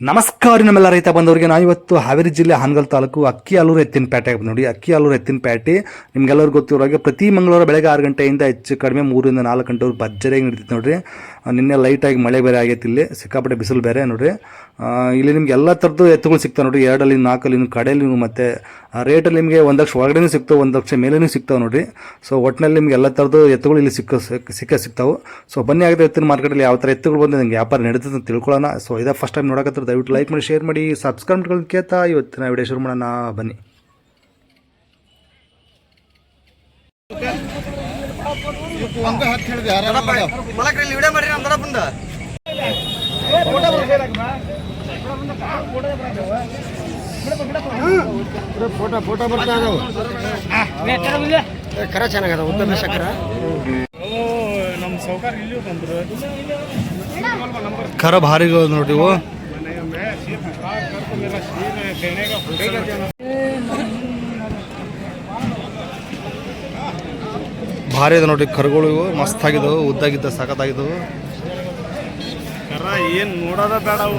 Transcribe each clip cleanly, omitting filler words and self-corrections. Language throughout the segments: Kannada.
ನಮಸ್ಕಾರ ನಮ್ಮೆಲ್ಲ ರೈತ ಬಂದವರಿಗೆ ನಾವು ಇವತ್ತು ಹಾವೇರಿ ಜಿಲ್ಲೆ ಹಾನಗಲ್ ತಾಲೂಕು ಅಕ್ಕಿಆಲೂರು ಎತ್ತಿನಪೇಟೆ ನೋಡಿ. ಅಕ್ಕಿಆಲೂರು ಎತ್ತಿನಪೇಟೆ ನಿಮ್ಗೆಲ್ಲರಿಗೂ ಗೊತ್ತಿರೋಗೆ ಪ್ರತಿ ಮಂಗಳವಾರ ಬೆಳಗ್ಗೆ 6 ಗಂಟೆಯಿಂದ ಹೆಚ್ಚು ಕಡಿಮೆ 3 ರಿಂದ 4 ಗಂಟೆವರೆಗೆ ಭರ್ಜರಿಯಾಗಿ ನಡೀತೈತೆ ನೋಡ್ರಿ. ನಿನ್ನೆ ಲೈಟಾಗಿ ಮಳೆ ಬೇರೆ ಆಗೈತಿ, ಇಲ್ಲಿ ಸಿಕ್ಕಾಪಟ್ಟೆ ಬಿಸಿಲು ಬೇರೆ ನೋಡ್ರಿ. ಇಲ್ಲಿ ನಿಮ್ಗೆ ಎಲ್ಲ ಥರದ್ದು ಎತ್ತುಗಳು ಸಿಗ್ತಾವೆ ನೋಡ್ರಿ. 2 4 ಕಡೆಯಲ್ಲಿ ಮತ್ತು ರೇಟಲ್ಲಿ ನಿಮಗೆ 1 ಲಕ್ಷ ಒಳಗಡೆ ಸಿಗ್ತಾವೆ, 1 ಲಕ್ಷ ಮೇಲೇ ಸಿಗ್ತಾವೆ ನೋಡ್ರಿ. ಸೊ ಒಟ್ಟಿನಲ್ಲಿ ನಿಮ್ಗೆ ಎಲ್ಲ ಥರದ್ದು ಎತ್ತುಗಳು ಇಲ್ಲಿ ಸಿಗ್ತಾವೆ. ಸೊ ಬನ್ನಿ ಆಗಿದೆ ಎತ್ತಿನ ಮಾರ್ಕೆಟಲ್ಲಿ ಯಾವ ಥರ ಎತ್ತುಗಳು ಬಂದು ನಿಮ್ಗೆ ವ್ಯಾಪಾರ ನಡೀತದೆ ಅಂತ ತಿಳ್ಕೊಳ್ಳೋಣ. ಸೊ ಇದೇ ಫಸ್ಟ್ ಟೈಮ್ ನೋಡಕತ್ತಾರೆ, ದಯವಿಟ್ಟು ಲೈಕ್ ಮಾಡಿ, ಶೇರ್ ಮಾಡಿ, ಸಬ್ಸ್ಕ್ರೈಬ್ ಕೇಳ್ತಾ ಇವತ್ತಿನ ವಿಡಿಯೋ ಶುರು ಮಾಡೋಣ ಬನ್ನಿ. ಫೋಟೋ ಬರ್ತಾ ಕರ ಚೆನ್ನಾಗದ ಉದ್ದ ಬೇಸಕರ ಖರ ಭಾರಿ ನೋಡ್ರಿ ಇವು. ಭಾರಿ ಇದೆ ನೋಡ್ರಿ ಕರುಗಳು, ಇವು ಮಸ್ತ್ ಆಗಿದ್ದವು, ಉದ್ದಾಗಿದ್ದ ಸಖತ್ತಾಗಿದ್ದವು.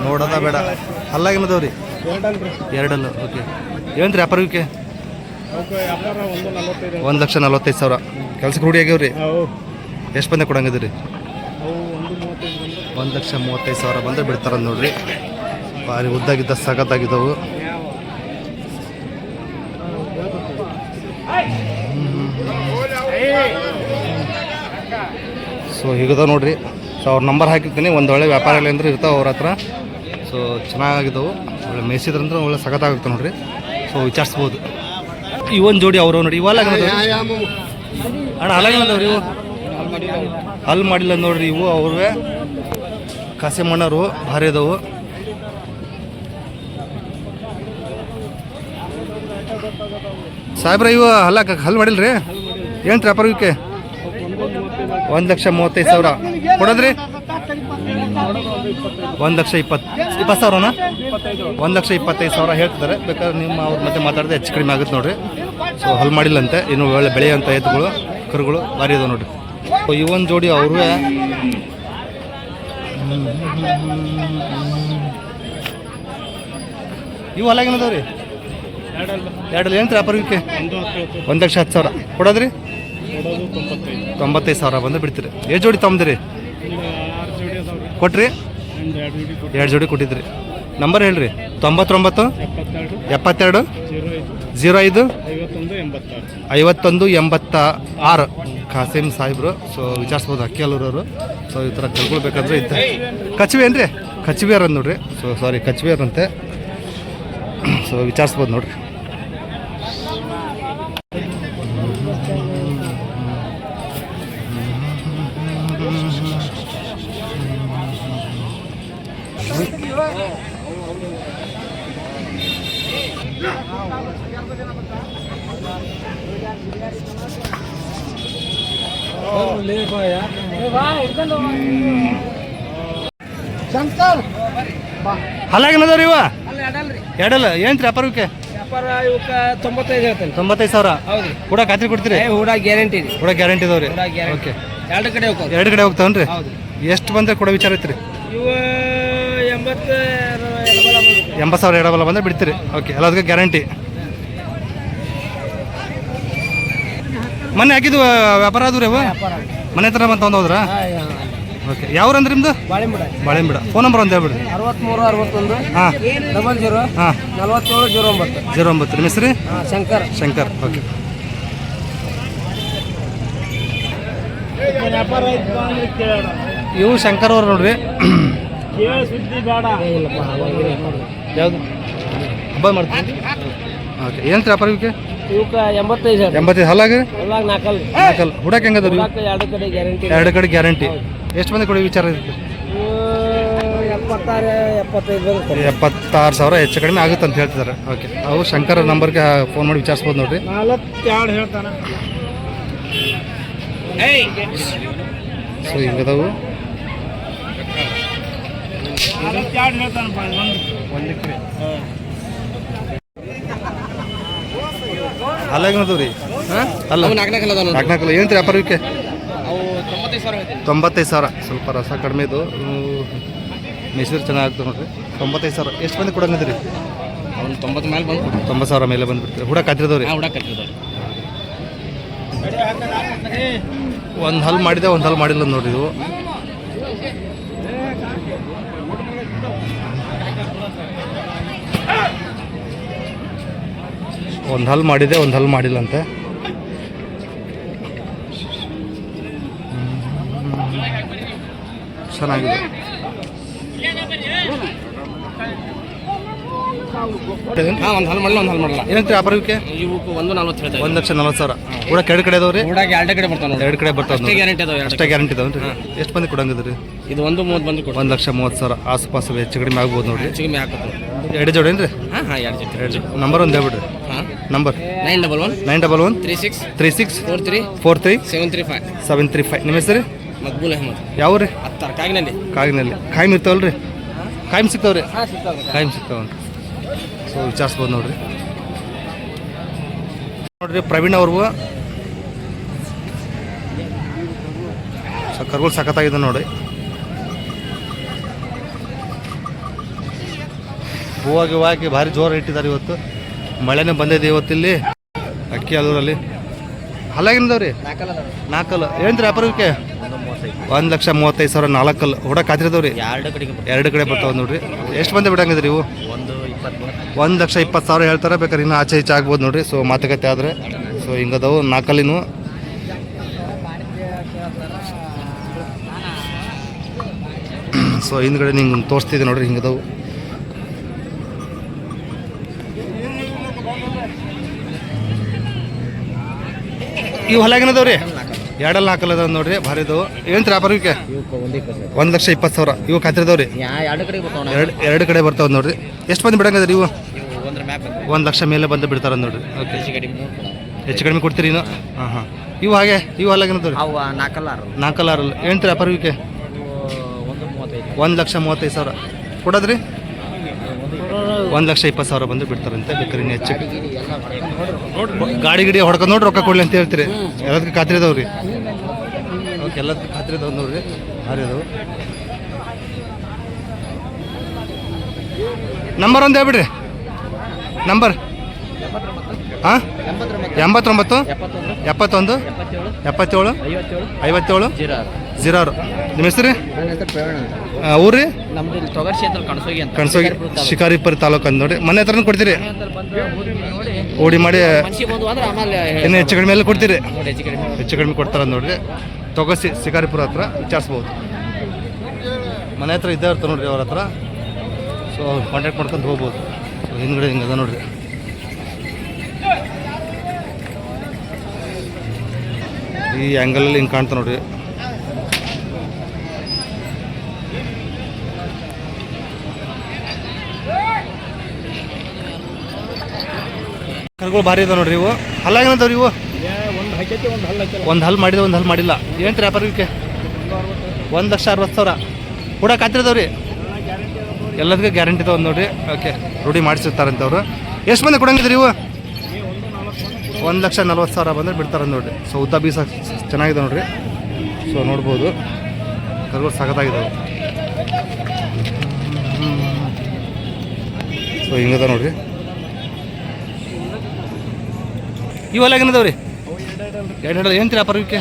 ನೋಡೋದ ಬೇಡ ಅಲ್ಲಾಗಿನದವ್ರಿ 2 ಓಕೆ. ಏನಂತ್ರಿ ವ್ಯಾಪಾರಕ್ಕೆ? 1,45,000 ಕೆಲ್ಸಕ್ಕೆ ರೂಢಿ ಆಗ್ಯಾವ್ರಿ. ಎಷ್ಟು ಬಂದೆ ಕೊಡಂಗಿದ್ರಿ? 1,35,000 ಬಂದರೆ ಬಿಡ್ತಾರ ನೋಡ್ರಿ. ಭಾರಿ ಉದ್ದಾಗಿದ್ದ ಸಖತ್ತಾಗಿದ್ದವು. ಸೊ ಹೀಗದ ನೋಡ್ರಿ. ಸೊ ಅವ್ರ ನಂಬರ್ ಹಾಕಿರ್ತೀನಿ, ಒಂದು ಒಳ್ಳೆ ವ್ಯಾಪಾರ ಇಲ್ಲ ಅಂದ್ರೆ ಇರ್ತಾವೆ ಅವ್ರ ಹತ್ರ. ಸೊ ಚೆನ್ನಾಗಿದ್ದವು, ಒಳ್ಳೆ ಮೇಯಿಸಿದ್ರಂದ್ರೆ ಒಳ್ಳೆ ಸಖತ್ತಾಗುತ್ತೆ ನೋಡ್ರಿ. ಸೊ ವಿಚಾರಿಸ್ಬೋದು. ಇವೊಂದು ಜೋಡಿ ಅವರು ನೋಡಿ, ಇವೆಲ್ಲ ಅಣ್ಣ ಅಲ್ಲಾಗಿಲ್ಲದವ್ರಿ ಇವು ಅಲ್ಲಿ ಮಾಡಿಲ್ಲ ನೋಡ್ರಿ. ಇವು ಅವ್ರವೇ ಕಸೆ ಮಣ್ಣರು ಭಾರಿ ಅದಾವು. ಸಾಹೇಬ್ರ ಇವು ಹಲ್ಲು ಮಾಡಿಲ್ರಿ? ಏನು ವ್ಯಾಪಾರ ಇವಕ್ಕೆ? 1,35,000 ಕೊಡೋದ್ರಿ? 1,20,000ನ? 1,25,000 ಹೇಳ್ತಿದ್ದಾರೆ. ಬೇಕಾದ್ರೆ ನಿಮ್ಮ ಅವ್ರ ಮತ್ತೆ ಮಾತಾಡಿದ್ರೆ ಹೆಚ್ಚು ಕಡಿಮೆ ಆಗುತ್ತೆ ನೋಡ್ರಿ. ಸೊ ಹಲ್ಲು ಮಾಡಿಲ್ಲಂತೆ, ಇನ್ನು ಒಳ್ಳೆ ಬೆಳೆಯಂಥ ಎತ್ತುಗಳು ಕರುಗಳು ಭಾರಿ ಅದಾವೆ ನೋಡ್ರಿ. ಸೊ ಇವೊಂದು ಜೋಡಿ ಅವ್ರವೇ. ಇವು ಅಲ್ಲಾಗಿನದವ್ರಿ? 2 ಏನು ವ್ಯಾಪಾರ ಇವಕ್ಕೆ? 1,10,000 ಕೊಡೋದ್ರಿ? 95,000 ಬಂದು ಬಿಡ್ತೀರಿ. ಎಷ್ಟು ಜೋಡಿ ತೊಗೊಂಡ್ರಿ? ಕೊಟ್ರಿ? 2 ಜೋಡಿ ಕೊಟ್ಟಿದ್ರಿ. ನಂಬರ್ ಹೇಳ್ರಿ. 99 72 05 51 86 ಖಾಸಿಮ್ ಸಾಹೇಬ್ರು. ಸೊ ವಿಚಾರಿಸ್ಬೋದು, ಅಕ್ಕಿಆಲೂರವರು. ಸೊ ಈ ಥರ ಕಲ್ಕೊಳ್ಬೇಕಾದ್ರೆ ಇದ್ದ ಕಚ್ವೆ ಏನ್ರಿ? ಕಚ್ವೇರ್ ಅಂದ್ ನೋಡ್ರಿ. ಸೊ ಸಾರಿ ಕಚ್ವೇರ್ ಅಂತೆ. ಸೊ ವಿಚಾರಿಸ್ಬೋದು ನೋಡ್ರಿ. ಹಲ್ಲಾಗಿನದವ್ರಿ ಇವ? 2 ಏನು ವ್ಯಾಪಾರಕ್ಕೆ? 95,000 ಕೂಡ ಖಾತ್ರಿ ಕೊಡ್ತೀರಿ? ಗ್ಯಾರಂಟಿ ಕೂಡ ಗ್ಯಾರಂಟಿ ಇದಾವ್ರಿ. ಓಕೆ. 2 ಕಡೆ ಹೋಗ್ತಾವನ್ರಿ? ಎಷ್ಟು ಬಂದ್ರೆ ಕೊಡೋ ವಿಚಾರ ಐತ್ರಿ? 80,000 ಎಡಬಲ ಬಂದ್ರೆ ಬಿಡ್ತೀರಿ. ಓಕೆ. ಎಲ್ಲದಕ್ಕೆ ಗ್ಯಾರಂಟಿ. ಮೊನ್ನೆ ಹಾಕಿದ್ವು ವ್ಯಾಪಾರ ಆದ್ರಿ ಅವು? ಮನೆ ಹತ್ರ ಬಂದು ತೊಗೊಂಡೋದ್ರಾ? ಓಕೆ. ಯಾವ್ರಂದ್ರೆ ನಿಮ್ದು? ಬಾಳೆಂಬಿಡ. ಫೋನ್ ನಂಬರ್ ಒಂದು ಹೇಳ್ಬಿಡ್ರಿ. 6361 ಹಾಂ 00 ಹಾಂ 4709 09. ನಿಮ್ಮ ಹೆಸರು? ಶಂಕರ್. ಓಕೆ. ಇವು ಶಂಕರ್ ಅವ್ರು ನೋಡ್ರಿ. ಯಾವುದು ಹಬ್ಬ ಮಾಡ್ತೀನಿ? ಓಕೆ. ಏನು ವ್ಯಾಪಾರ ಇವಕ್ಕೆ? 85,000 ಹಲ್ಲಾಗಿ 4 ಹುಡಕ್ಕೆ ಹೆಂಗದವ್ರಿ? 2 ಕಡೆ ಗ್ಯಾರಂಟಿ. ಎಷ್ಟು ಮಂದಿ ಕೊಡಿ ವಿಚಾರ ಇರುತ್ತೆ? 76,000 ಹೆಚ್ಚು ಕಡಿಮೆ ಆಗುತ್ತೆ ಅಂತ ಹೇಳ್ತಿದ್ದಾರೆ. ಓಕೆ. ಅವು ಶಂಕರ್ ನಂಬರ್ಗೆ ಫೋನ್ ಮಾಡಿ ವಿಚಾರಿಸ್ಬೋದು ನೋಡ್ರಿ. 42 ಹೇಳ್ತಾನೆ. ಸೊ ಹಿಂಗದವು. ಅಲ್ಲಾಗಿನದವ್ರಿ? ಅಲ್ಲ 4 ಏನು ವ್ಯಾಪಾರಕ್ಕೆ? 95,000. ಸ್ವಲ್ಪ ರಸ ಕಡಿಮೆ ಇದು. ಮೆಸೂರು ಚೆನ್ನಾಗ್ತದೆ ನೋಡಿರಿ 95,000 ಎಷ್ಟು ಮಂದಿ ಕೊಡಂಗಿದ್ರಿ ಅವ್ನು 90 ಮೇಲೆ ಬಂದು 90,000 ಮೇಲೆ ಬಂದುಬಿಡ್ತೀರಿ ಹುಡ ಕಾತಿರದವ್ರಿ ಹುಡಕತ್ತಿದ್ದವ್ರಿ. ಒಂದು ಹಲ್ ಮಾಡಿದೆ ಒಂದು ಹಲ್ ಮಾಡಿಲ್ಲ ನೋಡ್ರಿ ಇದು ಒಂದು ಹಲ್ ಮಾಡಿದೆ ಒಂದು ಹಲ್ ಮಾಡಿಲ್ಲ ಅಂತೆ. ಚೆನ್ನಾಗಿದೆ. ಹಾಂ, ಒಂದು ಹಲ್ ಮಾಡಲ್ಲ, ಒಂದು ಹಲ್ ಮಾಡಲ್ಲ. ಏನಂತ ವ್ಯಾಪಾರಕ್ಕೆ ಇವಕ್ಕೆ 140 ಹೇಳ್ತಾರೆ. 1,40,000 ಕೂಡ ಕೆಳ ಕಡೆ ಅದಾವ್ರಿ. ಹುಡಾಗ ಎರಡೇ ಕಡೆ ಬರ್ತಾವೆ ನೋಡಿ. 2 ಕಡೆ ಬರ್ತಾವೆ. ಗ್ಯಾರಂಟಿ ಅದಾವೆ. ಅಷ್ಟೇ ಗ್ಯಾರಂಟಿ ಇದಾವೆ ರೀ. ಎಷ್ಟು ಮಂದಿ ಕೊಡಂಗಿದ್ರಿ ಇದು 130 ಬಂದು ಕೊಡು. 1,30,000 ಆಸುಪಾಸು ಹೆಚ್ಚು ಕಡಿಮೆ ಆಗ್ಬೋದು ನೋಡ್ರಿ. ಹೆಚ್ಚಿಗೆ ಮೇ ಹಾಕತ್ತೆ. 2 ಜೋಡಿ ಏನ್ರಿ? ಹಾಂ ಹಾಂ, 2 ಜೊತೆ. 2 ಜೋಡಿ. ನಂಬರ್ ಒಂದು ಹೇಳ್ಬಿಡ್ರಿ. ಹಾಂ, ನಂಬರ್ 911 911 36 36 43 43 735. 735. ನಿಮ್ಮ ಹೆಸರು ಮಕ್ಬೂಲ್ ಅಹಮದ್. ಯಾವ ರೀ? ಹತ್ತಾರ ಕಾಗಿನಲ್ಲಿ. ಕಾಗಿನಲ್ಲಿ ಕಾಯಂ ಇರ್ತಾವಲ್ರಿ? ಕಾಯಂ ಸಿಗ್ತಾವ್ರಿ? ಹಾಂ, ಸಿಗ್ತಾವೆ. ಕಾಯಂ ಸಿಗ್ತಾವನ್ರಿ. ಸೊ ವಿಚಾರಿಸ್ಬೋದು ನೋಡ್ರಿ. ನೋಡ್ರಿ ಪ್ರವೀಣ್ ಅವ್ರಿಗೂ ಕರ್ಗಳು ಸಖತ್ತಾಗಿದೆ ನೋಡಿ. ಹೂವಾಗಿ ಹೂವಾಗಿ ಭಾರಿ ಜೋರು ಇಟ್ಟಿದ್ದಾರೆ ಇವತ್ತು. ಮಳೆನೇ ಬಂದಿದೆ ಇವತ್ತಿಲ್ಲಿ ಅಕ್ಕಿ ಅಲ್ಲೂರಲ್ಲಿ. ಹಲ್ಲಾಗಿಂದವ್ರಿ 4 ಏನಂತೀರಿ ವ್ಯಾಪಾರಕ್ಕೆ? 1,35,000 4 ಕಲ್ಲು ಹುಡ ಕಾತಿರದವ್ರಿ. 2 ಕಡೆ ಬರ್ತಾವ ನೋಡ್ರಿ. ಎಷ್ಟು ಮಂದಿ ಬಿಡಂಗಿದ್ರಿ ಇವು? 1,20,000 ಹೇಳ್ತಾರೆ. ಬೇಕಾದ್ರೆ ಇನ್ನೂ ಆಚೆ ಈಚೆ ಆಗ್ಬೋದು ನೋಡ್ರಿ. ಸೊ ಮಾತುಕತೆ ಆದರೆ ಸೊ ಹಿಂಗದವು 4 ಕಲ್ಲಿನೂ. ಸೊ ಹಿಂದ್ಗಡೆ ನಿಂಗೆ ತೋರಿಸ್ತಿದ್ದೆ ನೋಡ್ರಿ ಹಿಂಗದವು. ಇವು ಹೊಲಾಗಿನದವ್ರಿ 2 ಅದಾವ ನೋಡ್ರಿ. ಭಾರಿ ಇದಾವು. ಏನಂತ ವ್ಯಾಪಾರಕ್ಕೆ? 1,20,000 ಇವು ಕಾತಿರದವ್ರಿ. 2 ಕಡೆ ಬರ್ತಾವ ನೋಡ್ರಿ. ಎಷ್ಟು ಮಂದಿ ಬಿಡಂಗದ್ರಿ ಇವು? 1,00,000 ಮೇಲೆ ಬಂದು ಬಿಡ್ತಾರ ನೋಡ್ರಿ. ಓಕೆ, ಹೆಚ್ಚು ಕಡಿಮೆ ಕೊಡ್ತೀರಿ ಇನ್ನು? ಹಾಂ ಹಾಂ. ಇವು ಹಾಗೆ ಇವು ಹೊಲಾಗಿನದವ್ರಿ 4 ಏನಂತ ವ್ಯಾಪಾರಕ್ಕೆ? 1,35,000 ಕೊಡೋದ್ರಿ. 1,20,000 ಬಂದು ಬಿಡ್ತಾರಂತೆ. ಬೇಕಾದ್ರೆ ಇನ್ನು ಹೆಚ್ಚು ಗಾಡಿ ಗಿಡಿ ಹೊಡ್ಕೊಂಡು ನೋಡಿ ರೊಕ್ಕ ಕೊಡ್ಲಿ ಅಂತ ಹೇಳ್ತೀರಿ. ಎಲ್ಲದಕ್ಕೆ ಖಾತ್ರಿ ಇದಾವ್ರಿ. ಓಕೆ, ಎಲ್ಲದಕ್ಕೆ ಖಾತ್ರಿ ಇದಾವೆ ನೋಡ್ರಿ. ಭಾರಿ ಅದಾವು. ನಂಬರ್ ಒಂದು ಹೇಳ್ಬಿಡ್ರಿ. ನಂಬರ್ ಹಾಂ, 89 71 77 57 06. ನಿಮ್ಮ ಹೆಸರು? ಊರು ರೀ? ಕಣಸೋಗಿ ಶಿಕಾರಿಪುರ ತಾಲೂಕು ಅಂತ ನೋಡಿ. ಮನೆ ಹತ್ರನೂ ಕೊಡ್ತೀರಿ? ಓಡಿ ಮಾಡಿ ಇನ್ನು ಹೆಚ್ಚು ಕಡಿಮೆ ಎಲ್ಲ ಕೊಡ್ತೀರಿ? ಹೆಚ್ಚು ಕಡಿಮೆ ಕೊಡ್ತಾರ ನೋಡ್ರಿ. ತೊಗಸಿ ಶಿಕಾರಿಪುರ ಹತ್ರ ವಿಚಾರಿಸ್ಬೋದು. ಮನೆ ಹತ್ರ ಇದ್ದೇ ಇರ್ತಾರೆ ನೋಡ್ರಿ ಅವ್ರ ಹತ್ರ. ಸೊ ಕಾಂಟ್ಯಾಕ್ಟ್ ಮಾಡ್ಕೊಂಡು ಹೋಗ್ಬೋದು. ಸೊ ಹಿಂದ್ಗಡೆ ಹಿಂಗದ ನೋಡ್ರಿ. ಈ ಆ್ಯಂಗಲಲ್ಲಿ ಹಿಂಗೆ ಕಾಣ್ತಾ ನೋಡ್ರಿ. ಕರುಗಳು ಭಾರಿ ಇದಾವೆ ನೋಡ್ರಿ. ಇವು ಹಲ್ಲಾಗಿನದವ್ರಿ ಇವು? ಒಂದು ಹಲ್ ಮಾಡಿದೆ ಒಂದು ಹಲ್ ಮಾಡಿಲ್ಲ. ಏನು ರೀ ವ್ಯಾಪಾರಕ್ಕೆ? 1,60,000 ಕೂಡ ಕಾತಿರದವ್ರಿ. ಎಲ್ಲದಕ್ಕೂ ಗ್ಯಾರಂಟಿ ಇದಾವೆ ನೋಡ್ರಿ. ಓಕೆ, ರೂಢಿ ಮಾಡಿಸಿರ್ತಾರಂತವ್ರು. ಎಷ್ಟು ಮಂದಿ ಕೊಡಂಗಿದ್ರಿ ಇವು? 1,40,000 ಬಂದರೆ ಬಿಡ್ತಾರೆ ನೋಡ್ರಿ. ಸೊ ಉದ್ದ ಬೀಸ ಚೆನ್ನಾಗಿದೆ ನೋಡ್ರಿ. ಸೊ ನೋಡ್ಬೋದು ಕರುಗಳು ಸಖತ್ತಾಗಿದ್ದಾವೆ. ಸೊ ಹಿಂಗದ ನೋಡ್ರಿ. ಇವೆಲ್ಲ ಏನದವ್ರಿ? 2 ಏನು ವ್ಯಾಪಾರಕ್ಕೆ?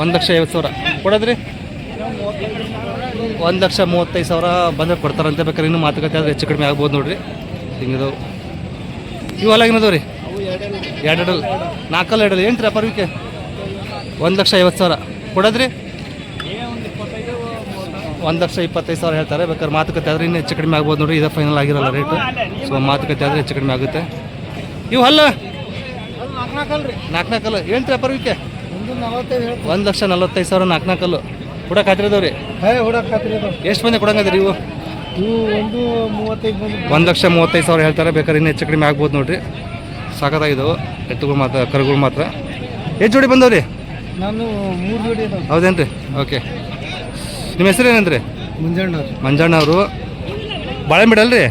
1,50,000 ಕೊಡೋದ್ರಿ. 1,35,000 ಬಂದರೆ ಕೊಡ್ತಾರಂತೆ. ಬೇಕಾದ್ರೆ ಇನ್ನೂ ಮಾತುಕತೆ ಆದರೆ ಹೆಚ್ಚು ಕಡಿಮೆ ಆಗ್ಬೋದು ನೋಡ್ರಿ. ಹಿಂಗಿದಾವೆ. ಇವೆಲ್ಲ ಏನದವ್ರಿ? 2 4 2 ಏನು ವ್ಯಾಪಾರಕ್ಕೆ? 1,50,000 ಕೊಡೋದ್ರಿ. 1,25,000 ಹೇಳ್ತಾರೆ. ಬೇಕಾದ್ರೆ ಮಾತುಕತೆ ಆದರೆ ಇನ್ನೂ ಹೆಚ್ಚು ಕಡಿಮೆ ಆಗ್ಬೋದು ನೋಡ್ರಿ. ಇದು ಫೈನಲ್ ಆಗಿರಲ್ಲ ರೇಟು. ಸೊ ಮಾತುಕತೆ ಆದರೆ ಹೆಚ್ಚು ಕಡಿಮೆ ಆಗುತ್ತೆ. ಇವು ಹಲ್ಲ 4 ಕಲ್ಲು ಏನು ವ್ಯಾಪಾರಕ್ಕೆ? 1,45,000 4 ಕಲ್ಲು ಕೂಡ ಖಾತ್ರಿದವ್ರಿ. ಎಷ್ಟು ಮಂದಿ ಕೊಡಂಗದ್ರಿ ಇವು? 1,35,000 ಹೇಳ್ತಾರೆ. ಬೇಕಾದ್ರೆ ಇನ್ನೂ ಹೆಚ್ಚು ಕಡಿಮೆ ಆಗ್ಬೋದು ನೋಡ್ರಿ. ಸಾಕಾಗಿದ್ದಾವೆ ಎತ್ತುಗಳು ಮಾತ್ರ. ಕರುಗಳು ಮಾತ್ರ ಎಷ್ಟು ಜೋಡಿ ಬಂದವ್ರಿ? ನಾನು 3 ಜೋಡಿ ಇದಾವೆ. ಹೌದೇನು ರೀ? ಓಕೆ, ನಿಮ್ಮ ಹೆಸರು ಏನಂದ್ರಿ? ಮಂಜಣ್ಣ ಅವರು. ಬಾಳೆಂಬಿಡ ಅಲ್ರಿ?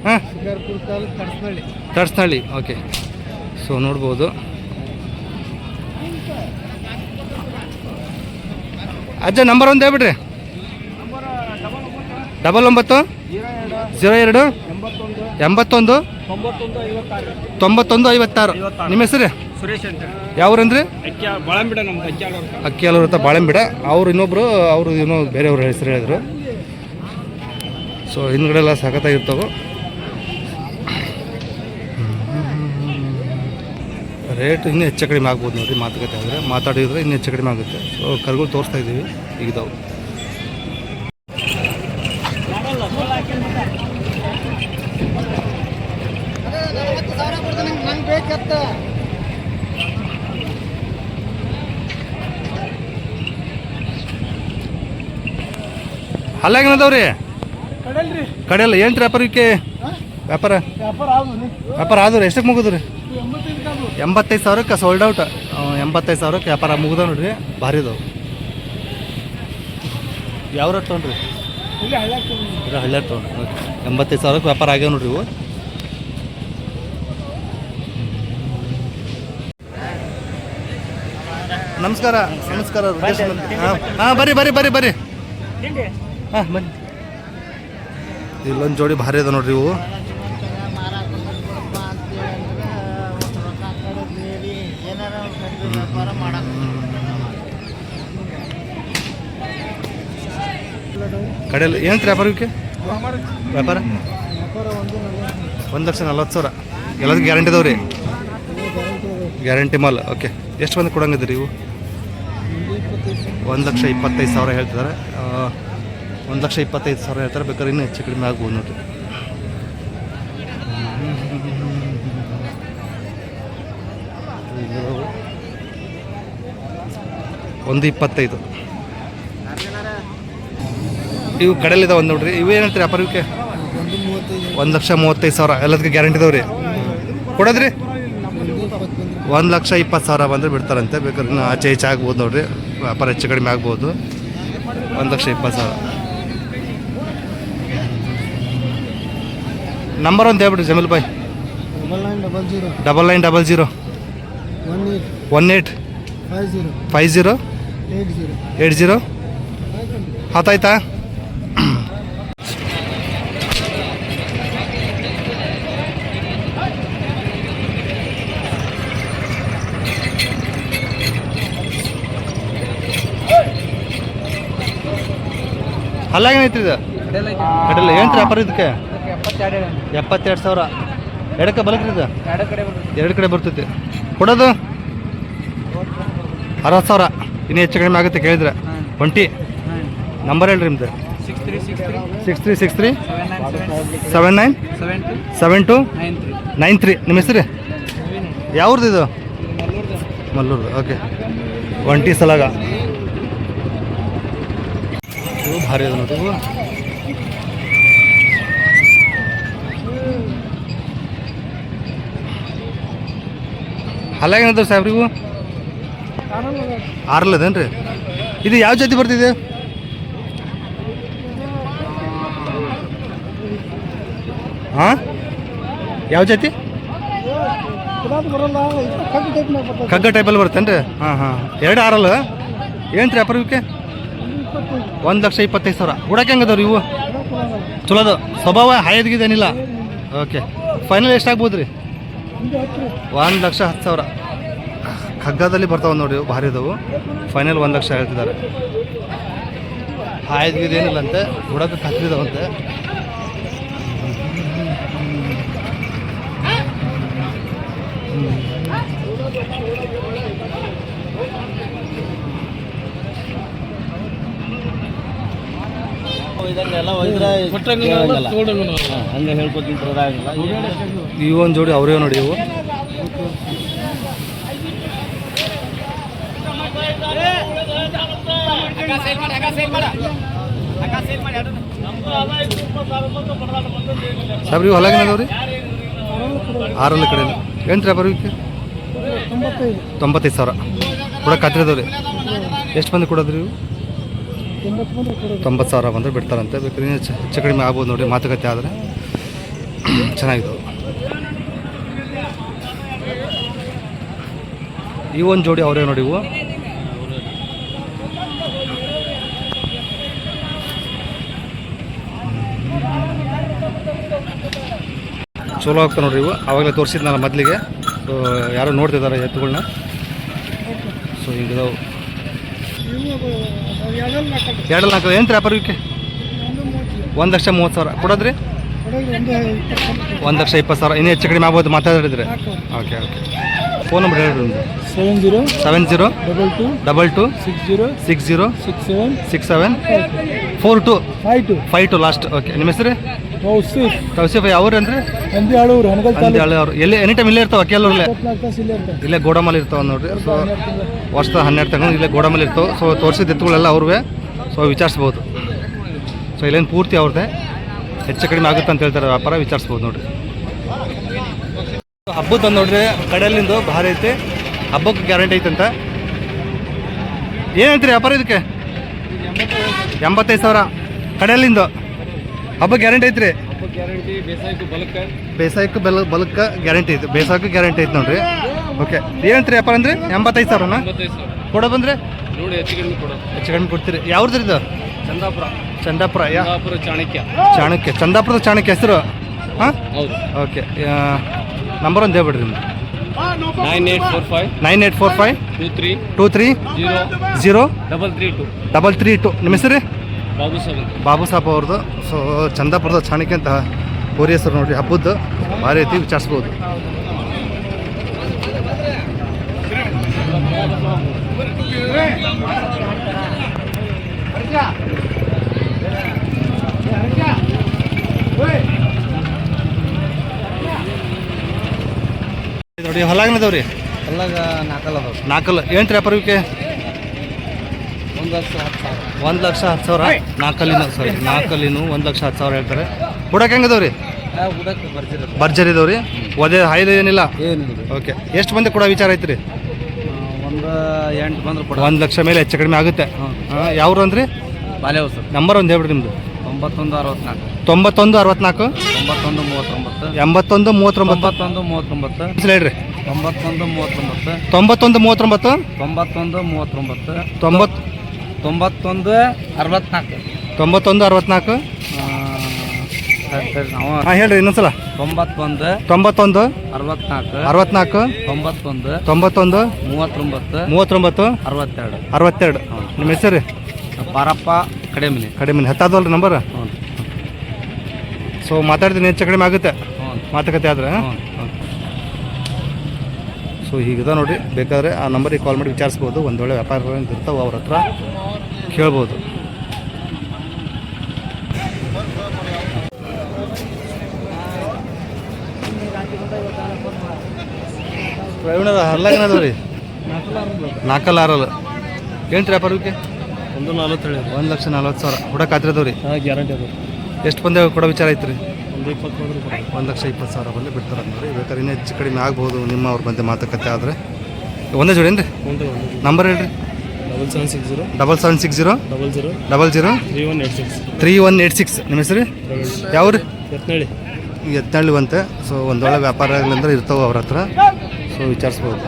ಹಾಂ, ತಡ್ಸ್ನಳ್ಳಿ. ಓಕೆ, ಸೊ ನೋಡ್ಬೋದು. ಅಜ್ಜ ನಂಬರ್ ಒಂದು ಹೇಳ್ಬಿಡ್ರಿ. 02 81 91 56. ನಿಮ್ಮ ಹೆಸರು ಸುರೇಶ್ ಅಂತ ಯಾವ್ರಂದ್ರಿ? ಬಾಳಂಬಿಡ ನಮ್ದು ಅಕ್ಕಿಯಾಲೂರು ಅಂತ ಬಾಳೆಂಬಿಡ. ಅವ್ರು ಇನ್ನೊಬ್ರು ಅವರು ಏನೋ ಬೇರೆಯವ್ರ ಹೆಸರು ಹೇಳಿದ್ರು. ಸೊ ಹಿಂದ್ಗಡೆ ಎಲ್ಲ ಸಖತ್ತಾಗಿರ್ತವೆ. ರೇಟ್ ಇನ್ನೂ ಹೆಚ್ಚು ಕಡಿಮೆ ಆಗ್ಬೋದು ನೋಡಿ, ಮಾತುಕತೆ ಆದರೆ ಮಾತಾಡಿದ್ರೆ ಇನ್ನೂ ಹೆಚ್ಚು ಕಡಿಮೆ ಆಗುತ್ತೆ. ಸೊ ಕರುಗಳು ತೋರಿಸ್ತಾ ಇದ್ದೀವಿ ಈಗಿದಾವೆ. ಅಲ್ಲಾಗೇನದವ್ರಿ ಕಡೆಯಲ್ಲ ಏನು ರೀ ವ್ಯಾಪಾರ ಆದ್ರಿ? ಎಷ್ಟಕ್ಕೆ ಮುಗಿದ್ರಿ? 85,000ಕ್ಕೆ ಸೋಲ್ಡ್ ಔಟ್. 85,000ಕ್ಕೆ ವ್ಯಾಪಾರ ಮುಗ್ದ ನೋಡ್ರಿ, ಭಾರಿ ಇದಾವೆ. ಯಾವ ರೇಟ್ ತೊಗೊಂಡ್ರಿ? ಹಳ್ಳ್ಯಾಗ ತೊಗೊಂಡ್ರಿ. 85,000ಕ್ಕೆ ವ್ಯಾಪಾರ ಆಗ್ಯಾವ ನೋಡ್ರಿ ಇವು. ನಮಸ್ಕಾರ ಹಾಂ ಬರ್ರಿ ಹಾಂ ಬನ್ನಿ. ಇಲ್ಲೊಂದು ಜೋಡಿ ಭಾರಿ ಅದ ನೋಡ್ರಿ ಇವು. ಕಡೆಯಲ್ಲಿ ಏನು ವ್ಯಾಪಾರಕ್ಕೆ? ವ್ಯಾಪಾರ 1,40,000. ಎಲ್ಲದಕ್ಕೆ ಗ್ಯಾರಂಟಿ ಇದಾವೆ ರೀ? Guarantee mall. ಓಕೆ, ಎಷ್ಟು ಬಂದು ಕೊಡಂಗಿದ್ರಿ ಇವು? 1,25,000 ಹೇಳ್ತಿದ್ದಾರೆ. 1,25,000 ಹೇಳ್ತಾರೆ. ಬೇಕಾದ್ರೆ ಇನ್ನೂ ಹೆಚ್ಚು ಕಡಿಮೆ ಆಗ್ಬೋದು ನೋಡ್ರಿ. ಒಂದು 25. ಇವು ಕಡೆಯಲ್ಲಿದ್ದಾವೆ ಒಂದು ನೋಡ್ರಿ. ಇವು ಏನು ಹೇಳ್ತೀರಿ ವ್ಯಾಪಾರಕ್ಕೆ? 1,35,000. ಎಲ್ಲದಕ್ಕೆ ಗ್ಯಾರಂಟಿ ಇದಾವೆ ರೀ? ಕೊಡೋದ್ರಿ 1,20,000 ಬಂದರೆ ಬಿಡ್ತಾರಂತೆ. ಬೇಕಾದ್ರೆ ಇನ್ನೂ ಆಚೆ ಈಚೆ ಆಗ್ಬೋದು ನೋಡ್ರಿ, ವ್ಯಾಪಾರ ಹೆಚ್ಚು ಕಡಿಮೆ ಆಗ್ಬೋದು. 1,20,000. ನಂಬರ್ ಒಂದು ಹೇಳ್ಬಿಡ್ರಿ ಜಮೀಲ್ ಬಾಯ್. 9900 18 50 80. ಆಯ್ತಾ? ಅಲ್ಲಾಗೇನೈತ್ರಿ ಇದು? ಕಡೆಲ್ಲ ಏನು ವ್ಯಾಪಾರ ಇದಕ್ಕೆ? 72,000. ಎಡಕ್ಕೆ ಬಲಕ್ರಿ ಇದು? ಎರಡು ಕಡೆ ಬರ್ತೈತಿ. ಕೊಡೋದು 60,000. ಇನ್ನೂ ಹೆಚ್ಚು ಕಡಿಮೆ ಆಗುತ್ತೆ ಕೇಳಿದ್ರೆ. 20 ನಂಬರ್ ಹೇಳ್ರಿ ನಿಮ್ದು? 6363 79 72 93. ನಿಮ್ಮ ಹೆಸರು ಯಾವ್ದು ಇದು? ಮಲ್ಲೂರು. ಓಕೆ, 20 ಸಲಾಗ ಇವು ಭಾರಿ ಅದ ನೋಡಿ. ಇವು ಹಲ್ಲಾಗೇನದ ಸಾಹೇಬ್ರಿಗೂ? ಆರಲ್ಲದೇನ್ರಿ? ಇದು ಯಾವ ಜಾತಿ ಬರ್ತಿದೆ? ಹಾಂ, ಯಾವ ಜಾತಿ? ಕಗ್ಗ ಟೈಪಲ್ಲಿ ಬರ್ತೇನ್ರಿ? ಹಾಂ. 2 ಆರಲ್ಲ. ಏನು ರೀ ವ್ಯಾಪಾರಕ್ಕೆ? 1,25,000. ಹುಡಕ್ಕೆ ಹೆಂಗದವ್ರಿ ಇವು? ಚಲೋದು ಸ್ವಭಾವ ಹಾಯದ್ಗಿದೇನಿಲ್ಲ. ಓಕೆ, ಫೈನಲ್ ಎಷ್ಟಾಗ್ಬೋದು ರೀ? 1,10,000. ಖಗ್ಗದಲ್ಲಿ ಬರ್ತಾವೆ ನೋಡಿ, ಭಾರಿ ಇದಾವೆ. ಫೈನಲ್ 1,00,000 ಹೇಳ್ತಿದ್ದಾರೆ. ಹಾಯದ್ಗಿದೇನಿಲ್ಲಂತೆ, ಹುಡಕ್ಕೆ ಕತ್ತಿದಾವಂತೆ. ಇವು ಒಂದು ಜೋಡಿ ಅವರೇ ನೋಡಿ. ಇವು ಸಾಬ್ರಿ ಇವು ಹೊಲಾಗಿನದವ್ರಿ? ಆರಲ್ಲಿ ಕಡೆ ಏನು ರೀ ಬರೋಕ್ಕೆ? 95,000 ಕೂಡ ಖಾತ್ರಿದವ್ರಿ. ಎಷ್ಟು ಮಂದಿ ಕೊಡೋದ್ರಿ ಇವು? 90,000 ಬಂದರೆ ಬಿಡ್ತಾರಂತೆ. ಬೇಕಾದ್ರೆ ಹೆಚ್ಚು ಕಡಿಮೆ ಆಗ್ಬೋದು ನೋಡಿ, ಮಾತುಕತೆ ಆದರೆ. ಚೆನ್ನಾಗಿದ್ದವು. ಈ ಒಂದು ಜೋಡಿ ಅವರೇ ನೋಡಿ. ಇವು ಚಲೋ ಆಗ್ತಾವೆ ನೋಡ್ರಿ ಇವು. ಆವಾಗಲೇ ತೋರಿಸಿದ್ನಲ್ಲ ಮೊದಲಿಗೆ. ಸೊ ಯಾರೋ ನೋಡ್ತಿದ್ದಾರೆ ಎತ್ತುಗಳನ್ನ. ಸೊ ಹಿಂಗಿದಾವೆ 2-4 ಏನು ವ್ಯಾಪಾರ ಇವಕ್ಕೆ? 1,30,000 ಕೊಡೋದ್ರಿ? 1,20,000. ಇನ್ನೂ ಹೆಚ್ಚು ಕಡಿಮೆ ಆಗ್ಬೋದು ಮಾತಾಡಿದ್ರೆ. Okay okay. ಫೋನ್ ನಂಬರ್ ಹೇಳ್ರಿ ನಿಮ್ಮದು. 70 22 60 67 42 ಲಾಸ್ಟ್. ಓಕೆ, ನಿಮ್ಮ ಹೆಸರು? ತೌಸೀಫ್. ಅವ್ರು ಅಂದ್ರೆ ಅವರು ಎಲ್ಲಿ ಎನಿ ಟೈಮ್ ಇಲ್ಲೇ ಇರ್ತಾವೆ? ಅಕ್ಕಿಯಲ್ಲೂರಲ್ಲೇ ಇಲ್ಲೇ ಗೋಡಮಲ್ಲಿ ಇರ್ತಾವೆ ನೋಡ್ರಿ. ಸೊ ವರ್ಷದ 12 ತಿಂಗಳು ಇಲ್ಲೇ ಗೋಡಮಲ್ಲಿ ಇರ್ತಾವೆ. ಸೊ ತೋರಿಸಿದ ಎತ್ತುಗಳೆಲ್ಲ ಅವ್ರವೇ. ಸೊ ವಿಚಾರಿಸ್ಬೋದು. ಸೊ ಇಲ್ಲೇನು ಪೂರ್ತಿ ಅವ್ರದ್ದೇ. ಹೆಚ್ಚು ಕಡಿಮೆ ಆಗುತ್ತೆ ಅಂತ ಹೇಳ್ತಾರೆ ವ್ಯಾಪಾರ. ವಿಚಾರಿಸ್ಬೋದು ನೋಡ್ರಿ. ಹಬ್ಬದ ನೋಡ್ರಿ ಕಡೆಯಲ್ಲಿಂದು ಭಾರಿ ಐತಿ. ಹಬ್ಬಕ್ಕೆ ಗ್ಯಾರಂಟಿ ಐತಂತ. ಏನಂತೀರಿ ವ್ಯಾಪಾರ ಇದಕ್ಕೆ? 85,000 ಕಡೆಯಲ್ಲಿಂದು. ಹಬ್ಬ ಗ್ಯಾರಂಟಿ ಐತ್ರಿ? ಬೇಸಾಯಕ್ಕೆ ಬಲಕ್ಕ ಗ್ಯಾರಂಟಿ ಐತೆ. ಬೇಸಾಯಕ್ಕೆ ಗ್ಯಾರಂಟಿ ಐತೆ ನೋಡ್ರಿ. ಓಕೆ, ಏನಂತೀರಿ ವ್ಯಾಪಾರ ಅಂದ್ರೆ? 85,000ನಾ ಕೊಡೋ ಬಂದ್ರೆ ಹೆಚ್ಚು ಕಡಿಮೆ ಕೊಡ್ತೀರಿ. ಯಾವ್ದು ಇದು? ಚಂದಾಪುರ. ಚಾಣಕ್ಯ. ಚಂದಾಪುರದ ಚಾಣಕ್ಯ ಹೆಸರು? ಹಾಂ, ಓಕೆ. ನಂಬರ್ ಒಂದು ಹೇಳ್ಬಿಡ್ರಿ ನಿಮ್ದು. 9845 23 0 332. ನಿಮ್ಮ ಹೆಸರು? ಬಾಬು ಸಾಬ್ ಅವ್ರದ್ದು. ಸೊ ಚಂದಾಪುರದ ಚಾಣಕ್ಯ ಅಂತ ಕೋರಿ ಹೆಸರು ನೋಡ್ರಿ. ಹಬ್ಬದ್ದು ಭಾರಿ ಐತಿ. ವಿಚಾರಿಸ್ಬೋದು. ನೋಡಿ ಹೊಲಾಗನದವ್ರಿ. ಹೊಲಾಗ 4 ಏನು ವ್ಯಾಪಾರ ಇವಕ್ಕೆ? 1,10,000. 4,10,000 ಸರಿ. 1,10,000 ಹೇಳ್ತಾರೆ. ಹುಡಕ್ಕೆ ಹೆಂಗದವ್ರಿ? ಭರ್ಜರಿ ಇದಾವ್ರಿ. ಒದೇ ಹಾಯ್ದು ಏನಿಲ್ಲ? ಓಕೆ. ಎಷ್ಟು ಮಂದಿ ಕೊಡೋ ವಿಚಾರ ಐತ್ರಿ? 8 ಬಂದ್ರೆ 1,00,000 ಮೇಲೆ ಹೆಚ್ಚು ಕಡಿಮೆ ಆಗುತ್ತೆ. ಯಾವ್ರು ಅಂದ್ರಿ? ನಂಬರ್ ಒಂದು ಹೇಳ್ಬಿಡ್ರಿ ನಿಮ್ದು. 91 64 81 39 ಹೇಳ್ರಿ. 91 39 91 39 91 64 ಹಾಂ ಹೇಳ್ರಿ ಇನ್ನೊಂದ್ಸಲ. 91 64 91 91 39 62. ನಿಮ್ಮ ಹೆಸರು? ಪಾರಪ್ಪ ಕಡೆಮನೆ. ಹತ್ತಾದಲ್ರಿ ನಂಬರ್? ಸೊ ಮಾತಾಡ್ತೀನಿ, ಹೆಚ್ಚು ಕಡಿಮೆ ಆಗುತ್ತೆ ಮಾತುಕತೆ ಆದ್ರೆ. ಸೊ ಹೀಗಿದೆ ನೋಡಿರಿ. ಬೇಕಾದರೆ ಆ ನಂಬರಿಗೆ ಕಾಲ್ ಮಾಡಿ ವಿಚಾರಿಸ್ಬೋದು. ಒಂದು ವೇಳೆ ವ್ಯಾಪಾರ ಇರ್ತಾವೆ ಅವ್ರ ಹತ್ರ ಕೇಳ್ಬೋದು. ಪ್ರವೀಣರ ಹರ್ಲಾಗನದವ್ರಿ 4,6 ಏನು ವ್ಯಾಪಾರಕ್ಕೆ? 1,40,000 ಹುಡಕ್ಕೆ ಆತಿರದವ್ರಿ. ಗ್ಯಾರಂಟಿ ಅದು. ಎಷ್ಟು ಬಂದೆ ಕೊಡೋ ವಿಚಾರ ಐತ್ರಿ? 1,20,000 ಬಂದು ಬಿಡ್ತಾರೆ ನೋಡಿ. ಬೇಕಾದ್ರೆ ಇನ್ನೂ ಹೆಚ್ಚು ಕಡಿಮೆ ಆಗ್ಬೋದು ನಿಮ್ಮ ಅವ್ರ ಬಂದೆ ಮಾತುಕತೆ ಆದರೆ. ಒಂದೇ ಜೋಡಿ ಏನ್ರಿ? ನಂಬರ್ ಹೇಳ್ರಿ. 7760 00 3186. ನಿಮ್ಮ ಹೆಸರು? ಯಾವ್ರಿ? ಯತ್ನಳ್ಳಿ ಅಂತೆ. ಸೊ ಒಂದು ವೇಳೆ ವ್ಯಾಪಾರ ಆಗಲಿಂದ್ರೆ ಇರ್ತಾವೆ ಅವ್ರ ಹತ್ರ. ಸೊ ವಿಚಾರಿಸ್ಬೋದು.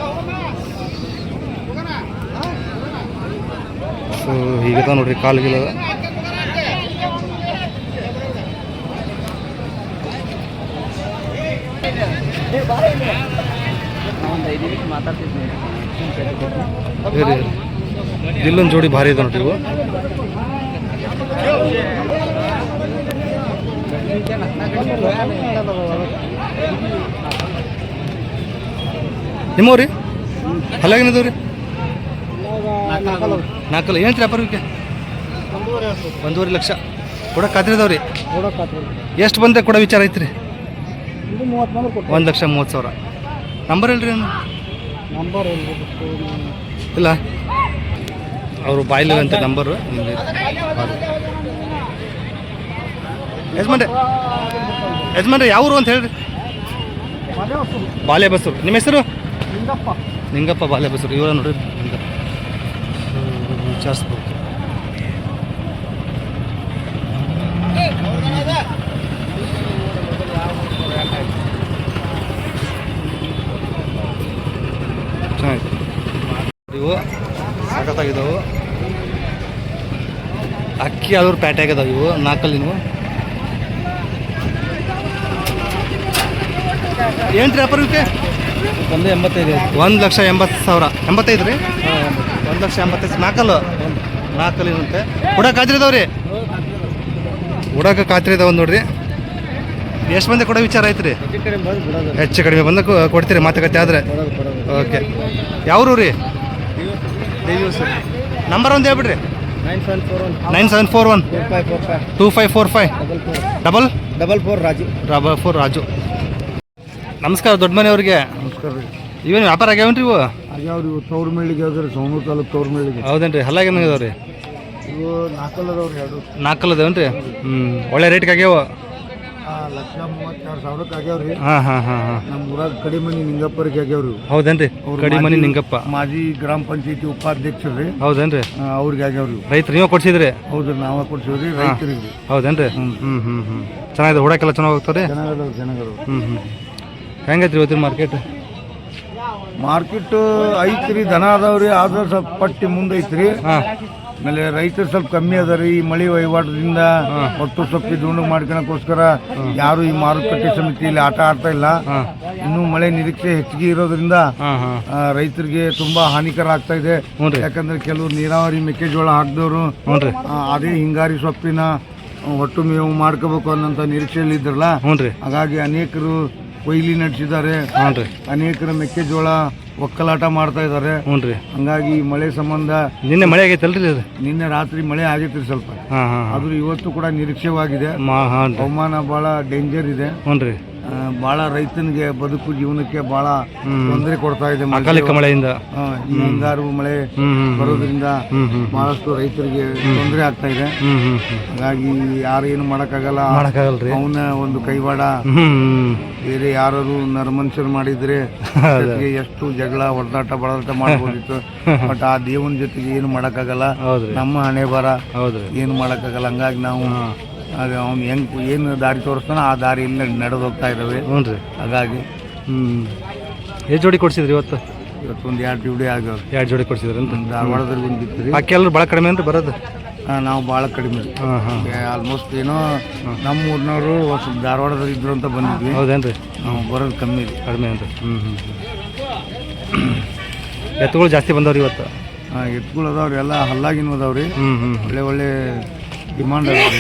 ಸೊ ಹೀಗದ ನೋಡ್ರಿ ಕಾಲ್ಗಿಲ್ಲ. ಇಲ್ಲೊಂದು ಜೋಡಿ ಭಾರಿ ಇದೆ ನೋಡ್ರಿ ಇವು. ನಿಮ್ಮವ್ರಿ ಹಲಾಗಿನದವ್ರಿ? 4 ಏನು ವ್ಯಾಪಾರಕ್ಕೆ? 1,50,000 ಲಕ್ಷ ಕೊಡಕ್ಕೆ ಖಾತ್ರಿದವ್ರಿ. ಎಷ್ಟು ಬಂದರೆ ಕೊಡೋ ವಿಚಾರ ಐತ್ರಿ? 1,30,000. ನಂಬರ್ ಹೇಳ್ರಿ. ನಂಬರ್ ಇಲ್ಲ ಅವರು ಬಾಯ್ಲಿ ಅಂತ ನಂಬರು. ಯಜಮಾನ್ರೆ ಯಾವರು ಅಂತ ಹೇಳ್ರಿ? ಬಾಲೆ ಬಸರು. ನಿಮ್ಮ ಹೆಸರು? ನಿಂಗಪ್ಪ ಬಾಲೆ ಬಸರು. ಇವರ ನೋಡ್ರಿ ವಿಚಾರಿಸ್ಬೋದು. ಚೆನ್ನಾಗಿದೆ ಇವು. ಸಖತ್ತಾಗಿದ್ದಾವೆ. ಅಕ್ಕಿ ಆದವ್ರು ಪ್ಯಾಟೆ ಆಗಿದಾವೆ ಇವು. 4 ನೀವು ಏನು ರೀ ವ್ಯಾಪಾರಕ್ಕೆ? 185. 1,80,000. 85 ರೀ? 1,85,000. ನಾಲ್ಕಲ್ಲಿ ಇರುತ್ತೆ. ಹುಡಕ್ಕೆ ಖಾತ್ರಿ ಇದಾವೆ ರೀ? ಹುಡಕ್ಕೆ ಖಾತ್ರಿ ಇದಾವೆ ನೋಡ್ರಿ. ಎಷ್ಟು ಮಂದಿ ಕೊಡೋ ವಿಚಾರ ಐತೆ ರೀ? ಹೆಚ್ಚು ಕಡಿಮೆ ಬಂದ ಕೊಡ್ತೀರಿ ಮಾತುಕತೆ ಆದರೆ? ಓಕೆ. ಯಾವರು ರೀ? ನಂಬರ್ ಒಂದು ಹೇಳ್ಬಿಡ್ರಿ. 9741 2545 4 ರಾಜು. ನಮಸ್ಕಾರ ದೊಡ್ಡ ಮನೆಯವ್ರಿಗೆ. ನಮಸ್ಕಾರ ರೀ. ಇವೇನು ವ್ಯಾಪಾರ ಆಗ್ಯಾವನ್ರಿ ಇವು? ಆಗ್ಯಾವ್ರಿ ಇವು ತೌರ್ಮೆಳ್ಳಿಗೆ ಯಾವ್ದು ರೀ? ಸೋಮೂರು ತಾಲೂಕು ತೌರ್ಮೆಳ್ಳಿಗೆ. ಹೌದೇನ್ರಿ? ಹಲ್ಲಾಗೇನು ಇದಾವೆ ರೀ? ಇವು 4 ಅದಾವ್ರಿ. 2 4 ಅದಾವೇನ್ರಿ? ಒಳ್ಳೆ ರೇಟ್ಗೆ ಆಗ್ಯಾವ? 1,32,000 ಆಗ್ಯಾವ್ರಿ. ಹಾಂ. ನಮ್ಮ ಊರಾಗ ಕಡಿಮನಿ ನಿಂಗಪ್ಪರಿಗೆ ಆಗ್ಯಾವ್ರಿ. ಹೌದೇನ್ರಿ? ಕಡಿಮನಿ ನಿಂಗಪ್ಪ ಮಾಜಿ ಗ್ರಾಮ ಪಂಚಾಯತಿ ಉಪಾಧ್ಯಕ್ಷರು ರೀ. ಹೌದೇನ್ರಿ? ಅವ್ರಿಗೆ ಆಗ್ಯಾವ್ರಿ. ರೈತರು ನೀವು ಕೊಡ್ಸಿದ್ರಿ? ಹೌದ್ರಿ, ನಾವ ಕೊಡ್ಸೀವ್ರಿ ರೈತರಿಗೆ. ಹೌದೇನ್ರಿ? ಚೆನ್ನಾಗಿದೆ. ಹುಡಕ್ಕೆಲ್ಲ ಚೆನ್ನಾಗಿ ಹೋಗ್ತಾರೆ? ಚೆನ್ನಾಗದವ್ರಿ. ಹೆಂಗೈತ್ರಿ ಇವತ್ತಿನ ಮಾರ್ಕೆಟ್? ಮಾರ್ಕೆಟ್ ಐತ್ರಿ, ದನ ಅದಾವ್ರಿ. ಆದ್ರೆ ಸ್ವಲ್ಪ ಪಟ್ಟಿ ಮುಂದೆ ಐತ್ರಿ. ಆಮೇಲೆ ರೈತರು ಸ್ವಲ್ಪ ಕಮ್ಮಿ ಅದಾರಿ. ಈ ಮಳೆ ವಹಿವಾಟದಿಂದ ಒಟ್ಟು ಸ್ವಲ್ಪ ದುಂಡು ಮಾಡ್ಕೊಳಕ್ಕೋಸ್ಕರ ಯಾರು ಈ ಮಾರುಕಟ್ಟೆ ಸಮಿತಿಯಲ್ಲಿ ಆಟ ಆಡ್ತಾ ಇಲ್ಲ. ಇನ್ನೂ ಮಳೆ ನಿರೀಕ್ಷೆ ಹೆಚ್ಚಿಗೆ ಇರೋದ್ರಿಂದ ರೈತರಿಗೆ ತುಂಬಾ ಹಾನಿಕರ ಆಗ್ತಾ ಇದೆ. ಯಾಕಂದ್ರೆ ಕೆಲವರು ನೀರಾವರಿ ಮೆಕ್ಕೆಜೋಳ ಹಾಕಿದವರು ಅದೇ ಹಿಂಗಾರಿ ಸೊಪ್ಪಿನ ಒಟ್ಟು ಮೇವು ಮಾಡ್ಕೋಬೇಕು ಅನ್ನೋಂಥ ನಿರೀಕ್ಷೆಯಲ್ಲಿ ಇದ್ರಲ್ಲ. ಹಾಗಾಗಿ ಅನೇಕರು ಕೊಯ್ಲಿ ನಡೆಸಿದ್ದಾರೆ. ಅನೇಕರು ಮೆಕ್ಕೆಜೋಳ ಒಕ್ಕಲಾಟ ಮಾಡ್ತಾ ಇದ್ದಾರೆ. ಹಂಗಾಗಿ ಮಳೆ ಸಂಬಂಧ ನಿನ್ನೆ ಮಳೆ ಆಗೈತಲ್ರಿ? ನಿನ್ನೆ ರಾತ್ರಿ ಮಳೆ ಆಗೈತ್ರಿ ಸ್ವಲ್ಪ. ಆದ್ರೂ ಇವತ್ತು ಕೂಡ ನಿರೀಕ್ಷೆವಾಗಿದೆ. ಹವಾಮಾನ ಬಹಳ ಡೇಂಜರ್ ಇದೆ. ಬಹಳ ರೈತನಿಗೆ ಬದುಕು ಜೀವನಕ್ಕೆ ಬಹಳ ತೊಂದರೆ ಕೊಡ್ತಾ ಇದೆ ಮಳೆಯಿಂದ. ಈ ಹಿಂಗಾರು ಮಳೆ ಬರೋದ್ರಿಂದ ಬಹಳಷ್ಟು ರೈತರಿಗೆ ತೊಂದರೆ ಆಗ್ತಾ ಇದೆ. ಹಾಗಾಗಿ ಯಾರೇನು ಮಾಡಕ್ಕಾಗಲ್ಲ. ಅವನ ಒಂದು ಕೈವಾಡ ಬೇರೆ ಯಾರು ನರಮನುಷ್ಯರು ಮಾಡಿದ್ರೆ ಎಷ್ಟು ಜಗಳ ಹೊಡೆದಾಟ ಬಡದಾಟ ಮಾಡ್ಬೋದಿತ್ತು. ಬಟ್ ಆ ದೇವನ ಜೊತೆಗೆ ಏನು ಮಾಡಕ್ಕಾಗಲ್ಲ. ನಮ್ಮ ಹಣೆ ಬರ ಏನು ಮಾಡಕ್ಕಾಗಲ್ಲ. ಹಂಗಾಗಿ ನಾವು ಅವ್ನು ಏನು ದಾರಿ ತೋರಿಸ್ತಾನ ಆ ದಾರಿಯಲ್ಲಿ ನಡೆದು ಹೋಗ್ತಾ ಇದ್ದಾವೆ. ಹಾಗಾಗಿ ಎಷ್ಟು ಜೋಡಿ ಕೊಡ್ಸಿದ್ರಿ ಇವತ್ತು? ಇವತ್ತೊಂದು 2 ಜೋಡಿ ಆಗ್ಯಾವ. 2 ಜೋಡಿ ಕೊಡ್ಸಿದ್ರಿ? ಧಾರವಾಡದಲ್ಲಿ ಬಂದಿತ್ತು. ಬಾಕಿ ಎಲ್ಲರೂ ಭಾಳ ಕಡಿಮೆ ಅಂದ್ರೆ ಬರೋದು? ನಾವು ಭಾಳ ಕಡಿಮೆ. ಆಲ್ಮೋಸ್ಟ್ ಏನೋ ನಮ್ಮ ಊರಿನವರು ಸ್ವಲ್ಪ ಧಾರವಾಡದಲ್ಲಿ ಇದ್ರು ಅಂತ ಬಂದಿದ್ವಿ. ಹೌದೇನ್ರಿ? ನಾವು ಬರೋದು ಕಮ್ಮಿ ಕಡಿಮೆ ಅಂತ. ಎತ್ತುಗಳು ಜಾಸ್ತಿ ಬಂದವ್ರಿ ಇವತ್ತು? ಎತ್ತುಗಳು ಅದಾವ್ರಿ, ಎಲ್ಲ ಹಲ್ಲಾಗಿನ ಅದಾವ್ರಿ. ಒಳ್ಳೆ ಒಳ್ಳೆ ಡಿಮಾಂಡ್ ಅದಾವ್ರಿ.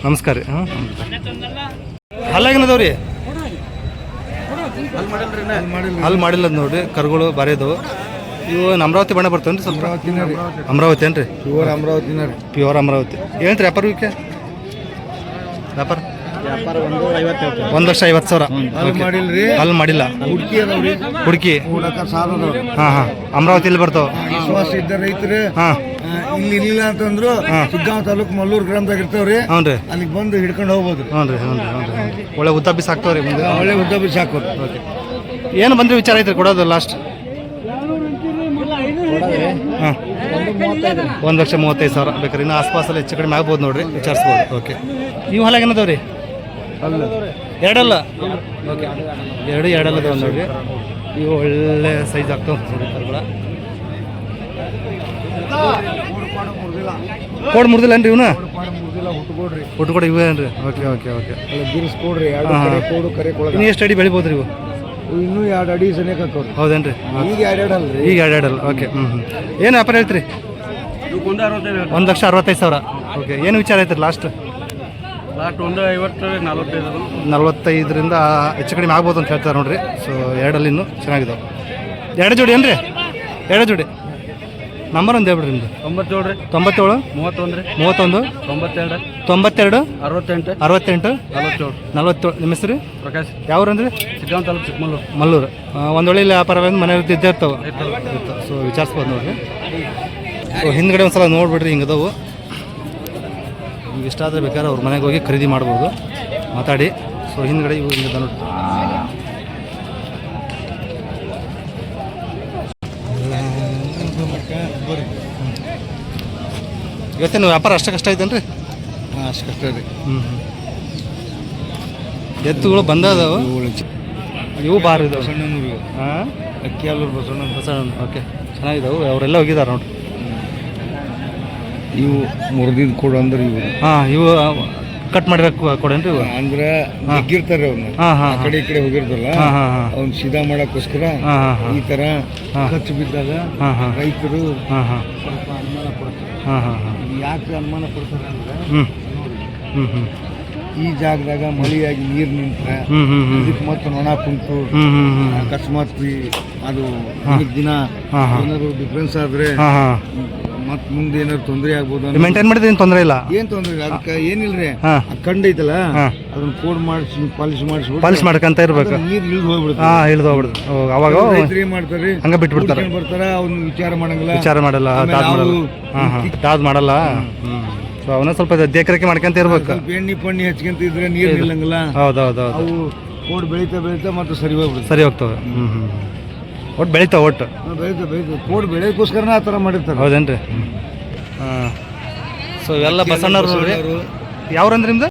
ನಮಸ್ಕಾರ ರೀ. ಹಲ್ಲಾಗಿನ ಅದಾವ್ರಿ? ಅಲ್ಲಿ ಮಾಡಿಲ್ಲ ನೋಡ್ರಿ. ಕರುಗಳು ಬಾರಿ ಅದಾವು. ಇವು ಅಮರಾವತಿ ಬಣ್ಣ ಬರ್ತಾವೇನ್ರಿ? ಸ್ವಲ್ಪ ಅಮರಾವತಿ ಏನ್ರಿ? ಪ್ಯೂರ್ ಅಮರಾವತಿನ ರೀ. ಪ್ಯೂರ್ ಅಮರಾವತಿ. ಏನ್ರಿ ವ್ಯಾಪಾರಕ್ಕೆ? ವ್ಯಾಪಾರ 1,50,000. ಅಲ್ಲಿ ಮಾಡಿಲ್ಲ. ಹುಡುಕಿ ಅಮರಾವತಿಯಲ್ಲಿ ಬರ್ತಾವ. ವಿಶ್ವಾಸ ಇದ್ದ ರೈತರು ಇಲ್ಲಿ ಇಲ್ಲ ಅಂತಂದ್ರು ಸಿಗ್ಗಾಂವ್ ತಾಲೂಕು ಮಲ್ಲೂರು ಗ್ರಾಮದಾಗ ಇರ್ತಾವ್ರಿ. ಅಲ್ಲಿಗೆ ಬಂದು ಹಿಡ್ಕೊಂಡು ಹೋಗ್ಬೋದು. ಒಳ್ಳೆ ಉದ್ದ ಬೀಸ್ ಹಾಕ್ತಾವ್ರಿ. ಒಳ್ಳೆ ಉದ್ದ ಬೀಸ್ ಹಾಕೋದು. ಏನು ಬಂದ್ರೆ ವಿಚಾರ ಐತ್ರಿ ಕೊಡೋದು ಲಾಸ್ಟ್? 1,35,000 ಬೇಕಾದ್ರೆ. ಇನ್ನು ಆಸ್ಪಾಸಲ್ಲಿ ಹೆಚ್ಚು ಕಡಿಮೆ ಆಗ್ಬೋದು ನೋಡ್ರಿ, ವಿಚಾರಿಸ್ಬೋದು. ಓಕೆ. ಇವು ಹೊಲ ಏನದಾವ್ರಿ? ಎರಡಲ್ಲ? ಓಕೆ. ಎರಡಲ್ಲ ಅದಾವ ನೋಡ್ರಿ. ಇವು ಒಳ್ಳೆ ಸೈಜ್ ಆಗ್ತಾವ ನೋಡಿ ಕರುಗಳ. ಕೋಡ್ ಮುರಿದಿಲ್ಲ ಏನ್ರಿ ಇವನ್ನ? ಹುಟ್ಟುಕೊಡಿ ಇವು ಏನ್ರಿ? ಓಕೆ. ಇನ್ನು ಎಷ್ಟು ಅಡಿ ಬೆಳಿಬೋದು ರೀ ಇವು? ಇನ್ನೂ 2 ಅಡಿ ಸನಿಯಕ್ಕೆ ಹಾಕೋರು. ಹೌದೇನ್ರಿ? ಈಗ 2 ಅಲ್ರಿ? ಈಗ 2 ಅಲ್ಲ. ಓಕೆ. ಏನು ವ್ಯಾಪಾರ ಹೇಳ್ತೀರಿ? 1,65,000. ಓಕೆ. ಏನು ವಿಚಾರ ಐತ್ರಿ ಲಾಸ್ಟ್? 45ರಿಂದ ಹೆಚ್ಚು ಕಡಿಮೆ ಆಗ್ಬೋದು ಅಂತ ಹೇಳ್ತಾರೆ ನೋಡ್ರಿ. ಸೊ 2 ಅಲ್ಲಿ ಇನ್ನೂ ಚೆನ್ನಾಗಿದ್ದಾವೆ. 2 ಜೋಡಿ ಏನ್ರಿ? 2 ಜೋಡಿ. ನಂಬರ್ ಒಂದು ಹೇಳ್ಬಿಡ್ರಿ ನಿಮ್ದು. 97 31 92 68 47. ನಿಮ್ಮ ಹೆಸರು? ಪ್ರಕಾಶ್. ಯಾವ್ರಂದ್ರಿ? ಸಿಗ್ಗಾಂವ್ ತಾಲೂಕು ಚಿಕ್ಕಮಲ್ಲೂರು. ಮಲ್ಲೂರು. ಒಂದು ಒಳ್ಳೆ ವ್ಯಾಪಾರ ಮನೆ ಇದ್ದೇ ಇರ್ತಾವೆ. ಸೊ ವಿಚಾರಿಸ್ಬೋದು ನೋಡ್ರಿ. ಸೊ ಹಿಂದ್ಗಡೆ ಒಂದು ಸಲ ನೋಡ್ಬಿಡ್ರಿ, ಹಿಂಗದವು. ನಿಮ್ಗೆ ಇಷ್ಟ ಆದರೆ ಬೇಕಾದ್ರೆ ಅವ್ರ ಮನೆಗೆ ಹೋಗಿ ಖರೀದಿ ಮಾಡ್ಬೋದು, ಮಾತಾಡಿ. ಸೊ ಹಿಂದ್ಗಡೆ ಇವು ಹಿಂಗದ ನೋಡಿ. ಇವತ್ತೇನು ವ್ಯಾಪಾರ ಅಷ್ಟಕ್ಕಷ್ಟ ಐತೇನ್ರಿ? ಅಷ್ಟೇ ರೀ. ಎತ್ತುಗಳು ಬಂದದಾವು. ಇವು ಬಾರ್ ಇದಾವೆ. ಅಕ್ಕಿಯಲ್ಲೂರು ಬಸವಣ್ಣ. ಓಕೆ. ಚೆನ್ನಾಗಿದ್ದಾವೆ. ಅವರೆಲ್ಲ ಹೋಗಿದ್ದಾರೆ ನೋಡ್ರಿ. ಇವು ಮುರಿದಿದ್ದು ಕೂಡ ಅಂದ್ರೆ ಇವು. ಇವು ಕಟ್ ಮಾಡಿರ ಕೊಡೇನ್ರಿ ಇವು ಅಂದ್ರೆ ಜಗ್ಗಿರ್ತಾರೆ ಅವ್ನ ಹಾಂ ಆ ಹಾಂ ಕಡೆ ಈ ಕಡೆ ಹೋಗಿರ್ತಾರಲ್ಲ ಹಾಂ ಹಾಂ ಹಾಂ ಅವ್ನ ಸೀದಾ ಮಾಡಕ್ಕೋಸ್ಕರ ಹಾಂ ಹಾಂ ಹಾಂ ಈ ತರ ಖರ್ಚು ಬಿದ್ದಾಗ ಹಾಂ ಹಾಂ ರೈತರು ಹಾಂ ಹಾಂ ಸ್ವಲ್ಪ ಅನುಮಾನ ಪಡ್ತಾರೆ. ಹಾಂ ಹಾಂ ಹಾಂ ಯಾಕೆ ಅನುಮಾನ ಪಡ್ತಾರೆ ಅಂದ್ರೆ ಹ್ಞೂ ಹ್ಞೂ ಹ್ಞೂ ಈ ಜಾಗದಾಗ ಮಳೆಯಾಗಿ ನೀರು ನಿಂತ್ರೆ ಹ್ಞೂ ಹ್ಞೂ ಹ್ಞೂ ಇದಕ್ಕೆ ಮತ್ತೆ ನೊಣ ಕುಂತು ಹ್ಞೂ ಹ್ಞೂ ಹ್ಞೂ ಅಕಸ್ಮಾತ್ ಅದು ದಿನ ಹಾಂ ಹಾಂ ಏನಾದ್ರು ಡಿಫ್ರೆನ್ಸ್ ಆದ್ರೆ ಹಾಂ ಹಾಂ ಮತ್ ಮುಂದೆ ಏನಾದ್ರು ತೊಂದರೆ ಆಗ್ಬೋದು ಅನ್ನೋ- ಮೇಂಟೈನ್ ಮಾಡಿದ್ರೆ ಏನು ತೊಂದರೆ ಇಲ್ಲ ಏನ್ ತೊಂದ್ರೆ ಇಲ್ಲ ಅದಕ್ಕೆ ಏನಿಲ್ರಿ ಹಾಂ ಆ ಕಂಡ ಐತಲ್ಲ ಹಾಂ ಅದನ್ನ ಕೋಡ್ ಮಾಡಿಸಿ ಪಾಲಿಶ್ ಮಾಡಿಸ್ಬಿಟ್ಟು ಪಾಲಿಶ್ ಮಾಡ್ಕೊಂತ ಇರ್ಬೇಕು ನೀರು ಇಳಿದು ಹೋಗ್ಬಿಡುತ್ತೆ. ಹಾಂ ಇಳ್ದು ಹೋಗ್ಬಿಡ್ತು ಅವಾಗ ರೈತರು ಏನ್ ಮಾಡ್ತಾರೆ ಹಂಗೆ ಬಿಟ್ಬಿಡ್ತಾರೆ ಬರ್ತಾರ ಅವ್ನ ವಿಚಾರ ಮಾಡಂಗಿಲ್ಲ ವಿಚಾರ ಮಾಡಲ್ಲ ಆಮೇಲೆ ದಾದ್ ಮಾಡಲ್ಲ ನಾವು ಹಾಂ ಹಾಂ ದಾದ್ ಮಾಡಲ್ಲ ಹ್ಞೂ ಸೊ ಅವನ್ನ ಸ್ವಲ್ಪ ದೇಖರೇಖೆ ಮಾಡ್ಕೊಂತ ಇರ್ಬೇಕು ಸ್ವಲ್ಪ ಎಣ್ಣೆ ಪಣ್ಣಿ ಹಚ್ಕೊಂತ ಇದ್ರೆ ನೀರು ನಿಲ್ಲಂಗಿಲ್ಲ ಹೌದು ಹೌದು ಹೌದು ಅವು ಕೋಡ್ ಬೆಳೀತಾ ಬೆಳೀತಾ ಮತ್ತೆ ಸರಿ ಹೋಗ್ಬಿಡುತ್ತೆ. ಸರಿ ಹೋಗ್ತವೆ ಹ್ಞೂ ಹ್ಞೂ ಒಟ್ಟು ಬೆಳಿತಾವೆ ಒಟ್ಟು ಬೆಳೀತಾ ಕೋಡ್ ಬೆಳೆಯೋಕ್ಕೋಸ್ಕರನೇ ಆ ಥರ ಮಾಡಿರ್ತಾರೆ. ಹೌದೇನ್ರಿ ಹಾಂ ಸೊ ಇವೆಲ್ಲ ಬಸಣ್ಣವ್ರು ನೋಡ್ರಿ ಯಾವ್ರಂದ್ರೆ ನಿಮ್ದು